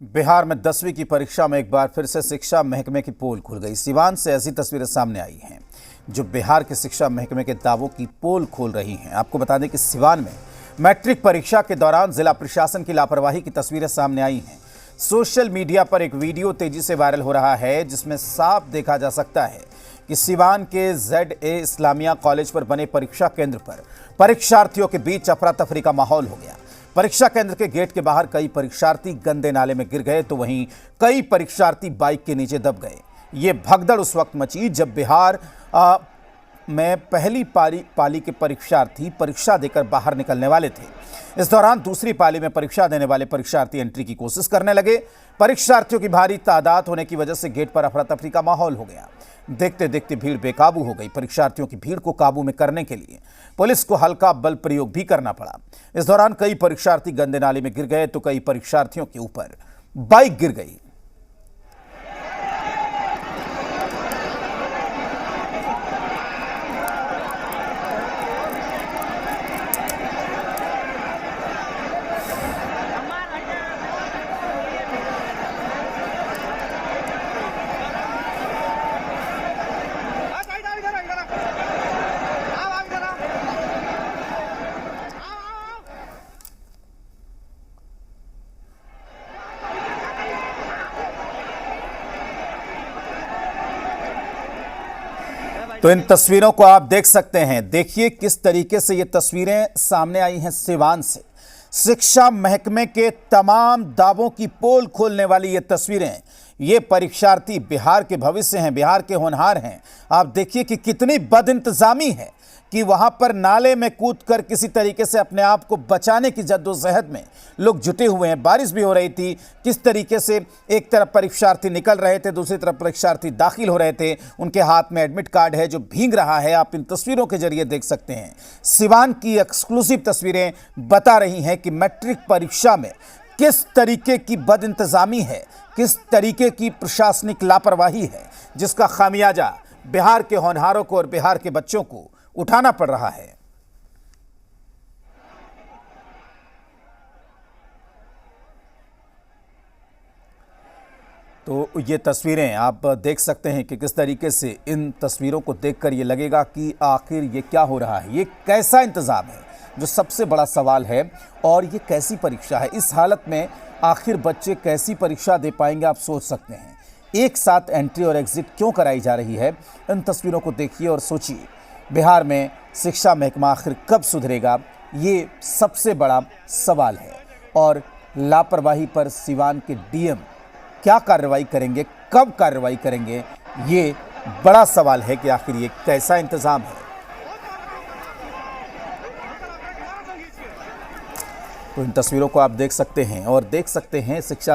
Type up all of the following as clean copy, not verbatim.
बिहार में 10वीं की परीक्षा में एक बार फिर से शिक्षा महकमे की पोल खुल गई। सिवान से ऐसी तस्वीरें सामने आई हैं जो बिहार के शिक्षा महकमे के दावों की पोल खोल रही हैं। आपको बता दें कि सिवान में मैट्रिक परीक्षा के दौरान जिला प्रशासन की लापरवाही की तस्वीरें सामने आई हैं। सोशल मीडिया पर एक वीडियो तेजी से वायरल हो रहा है जिसमें साफ देखा जा सकता है कि सिवान के ZA इस्लामिया कॉलेज पर बने परीक्षा केंद्र पर परीक्षार्थियों के बीच अफरा तफरी का माहौल हो गया। परीक्षा केंद्र के गेट के बाहर कई परीक्षार्थी गंदे नाले में गिर गए तो वहीं कई परीक्षार्थी बाइक के नीचे दब गए। ये भगदड़ उस वक्त मची जब बिहार में पहली पाली के परीक्षार्थी परीक्षा देकर बाहर निकलने वाले थे। इस दौरान दूसरी पाली में परीक्षा देने वाले परीक्षार्थी एंट्री की कोशिश करने लगे। परीक्षार्थियों की भारी तादाद होने की वजह से गेट पर अफरा तफरी का माहौल हो गया। देखते देखते भीड़ बेकाबू हो गई। परीक्षार्थियों की भीड़ को काबू में करने के लिए पुलिस को हल्का बल प्रयोग भी करना पड़ा। इस दौरान कई परीक्षार्थी गंदे नाले में गिर गए तो कई परीक्षार्थियों के ऊपर बाइक गिर गई। तो इन तस्वीरों को आप देख सकते हैं। देखिए किस तरीके से ये तस्वीरें सामने आई हैं सिवान से। शिक्षा महकमे के तमाम दावों की पोल खोलने वाली ये तस्वीरें। ये परीक्षार्थी बिहार के भविष्य हैं, बिहार के होनहार हैं। आप देखिए कि कितनी बदइंतजामी है कि वहां पर नाले में कूदकर किसी तरीके से अपने आप को बचाने की जद्दोजहद में लोग जुटे हुए हैं। बारिश भी हो रही थी। किस तरीके से एक तरफ परीक्षार्थी निकल रहे थे, दूसरी तरफ परीक्षार्थी दाखिल हो रहे थे। उनके हाथ में एडमिट कार्ड है जो भीग रहा है। आप इन तस्वीरों के जरिए देख सकते हैं। सिवान की एक्सक्लूसिव तस्वीरें बता रही हैं कि मैट्रिक परीक्षा में किस तरीके की बदइंतजामी है, किस तरीके की प्रशासनिक लापरवाही है, जिसका खामियाजा बिहार के होनहारों को और बिहार के बच्चों को उठाना पड़ रहा है। तो ये तस्वीरें आप देख सकते हैं कि किस तरीके से इन तस्वीरों को देखकर ये लगेगा कि आखिर ये क्या हो रहा है, ये कैसा इंतजाम है, जो सबसे बड़ा सवाल है। और ये कैसी परीक्षा है, इस हालत में आखिर बच्चे कैसी परीक्षा दे पाएंगे, आप सोच सकते हैं। एक साथ एंट्री और एग्जिट क्यों कराई जा रही है, इन तस्वीरों को देखिए और सोचिए। बिहार में शिक्षा महकमा आखिर कब सुधरेगा, ये सबसे बड़ा सवाल है। और लापरवाही पर सिवान के DM क्या कार्रवाई करेंगे, कब कार्रवाई करेंगे, ये बड़ा सवाल है कि आखिर ये कैसा इंतजाम है। तो इन तस्वीरों को आप देख सकते हैं और देख सकते हैं शिक्षा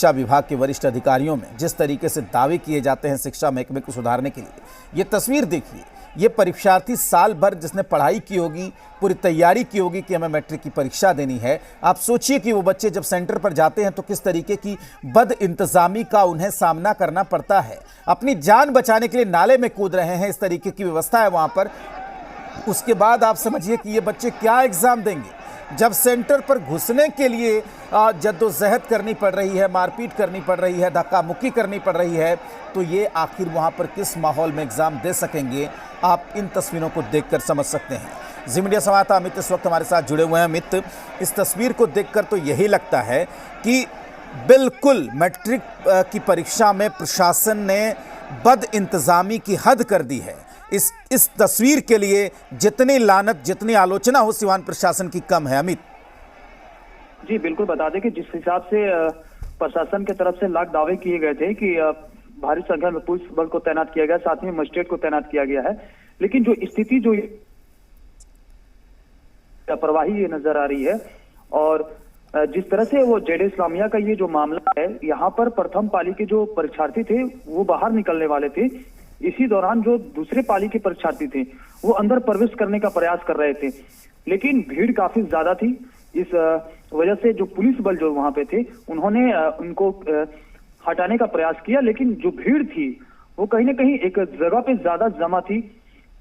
विभाग के वरिष्ठ अधिकारियों में जिस तरीके से दावे किए जाते हैं शिक्षा महकमे को सुधारने के लिए। ये तस्वीर देखिए। ये परीक्षार्थी साल भर जिसने पढ़ाई की होगी, पूरी तैयारी की होगी कि हमें मैट्रिक की परीक्षा देनी है। आप सोचिए कि वो बच्चे जब सेंटर पर जाते हैं तो किस तरीके की बदइंतजामी का उन्हें सामना करना पड़ता है। अपनी जान बचाने के लिए नाले में कूद रहे हैं, इस तरीके की व्यवस्था है वहाँ पर। उसके बाद आप समझिए कि ये बच्चे क्या एग्जाम देंगे। जब सेंटर पर घुसने के लिए जद्दोजहद करनी पड़ रही है, मारपीट करनी पड़ रही है, धक्का मुक्की करनी पड़ रही है, तो ये आखिर वहाँ पर किस माहौल में एग्जाम दे सकेंगे, आप इन तस्वीरों को देखकर समझ सकते हैं। जी मीडिया संवाददाता अमित इस वक्त हमारे साथ जुड़े हुए हैं। अमित, इस तस्वीर को देखकर तो यही लगता है कि बिल्कुल मैट्रिक की परीक्षा में प्रशासन ने बदइंतजामी की हद कर दी है। इस तस्वीर के लिए जितनी लानत, जितनी आलोचना हो सिवान प्रशासन की कम है। अमित जी बिल्कुल, बता दें कि जिस हिसाब से प्रशासन की तरफ से लाख दावे किए गए थे कि भारी संख्या में पुलिस बल को तैनात किया गया, साथ में मजिस्ट्रेट को तैनात किया गया है, लेकिन जो स्थिति जो लापरवाही ये नजर आ रही है। और जिस तरह से वो ZA इस्लामिया का ये जो मामला है, यहाँ पर प्रथम पाली के जो परीक्षार्थी थे वो बाहर निकलने वाले थे। इसी दौरान जो दूसरे पाली के परीक्षार्थी थे वो अंदर प्रवेश करने का प्रयास कर रहे थे, लेकिन भीड़ काफी ज्यादा थी। इस वजह से जो पुलिस बल जो वहां पे थे उन्होंने उनको हटाने का प्रयास किया, लेकिन जो भीड़ थी वो कहीं ना कहीं एक जगह पे ज्यादा जमा थी।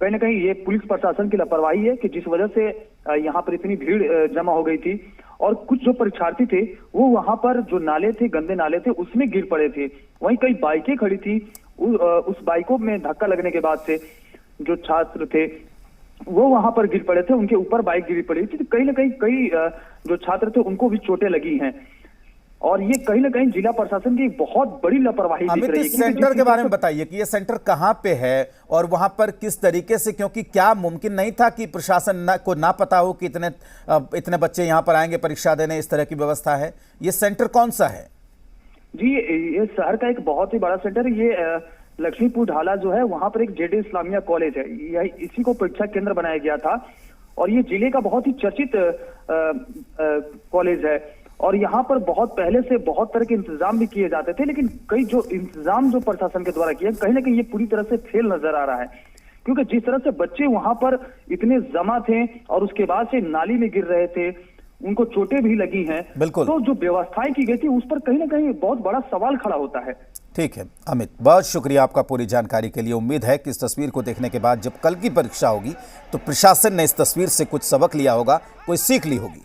कहीं ना कहीं ये पुलिस प्रशासन की लापरवाही है कि जिस वजह से यहाँ पर इतनी भीड़ जमा हो गई थी और कुछ जो परीक्षार्थी थे वो वहां पर जो नाले थे, गंदे नाले थे, उसमें गिर पड़े थे। वहीं कई बाइकें खड़ी थी, उस बाइकों में धक्का लगने के बाद से जो छात्र थे वो वहां पर गिर पड़े थे, उनके ऊपर बाइक गिरी पड़ी थी। तो कहीं ना कहीं कई जो छात्र थे उनको भी चोटें लगी हैं और ये कहीं ना कहीं जिला प्रशासन की बहुत बड़ी लापरवाही दिख रही है। इस सेंटर के बारे में बताइए कि ये सेंटर कहाँ पे है और वहां पर किस तरीके से, क्योंकि क्या मुमकिन नहीं था कि प्रशासन को ना पता हो कि इतने बच्चे यहाँ पर आएंगे परीक्षा देने, इस तरह की व्यवस्था है। ये सेंटर कौन सा है? जी, ये शहर का एक बहुत ही बड़ा सेंटर, ये लक्ष्मीपुर ढाला जो है वहां पर एक जेडे इस्लामिया कॉलेज है, इसी को परीक्षा केंद्र बनाया गया था और ये जिले का बहुत ही चर्चित कॉलेज है और यहाँ पर बहुत पहले से बहुत तरह के इंतजाम भी किए जाते थे, लेकिन कई जो इंतजाम जो प्रशासन के द्वारा किए कहीं ना कहीं ये पूरी तरह से फेल नजर आ रहा है। क्योंकि जिस तरह से बच्चे वहां पर इतने जमा थे और उसके बाद से नाली में गिर रहे थे, उनको चोटें भी लगी हैं, बिल्कुल, तो जो व्यवस्थाएं की गई थी उस पर कहीं ना कहीं बहुत बड़ा सवाल खड़ा होता है। ठीक है अमित, बहुत शुक्रिया आपका पूरी जानकारी के लिए। उम्मीद है कि इस तस्वीर को देखने के बाद जब कल की परीक्षा होगी तो प्रशासन ने इस तस्वीर से कुछ सबक लिया होगा, कोई सीख ली होगी।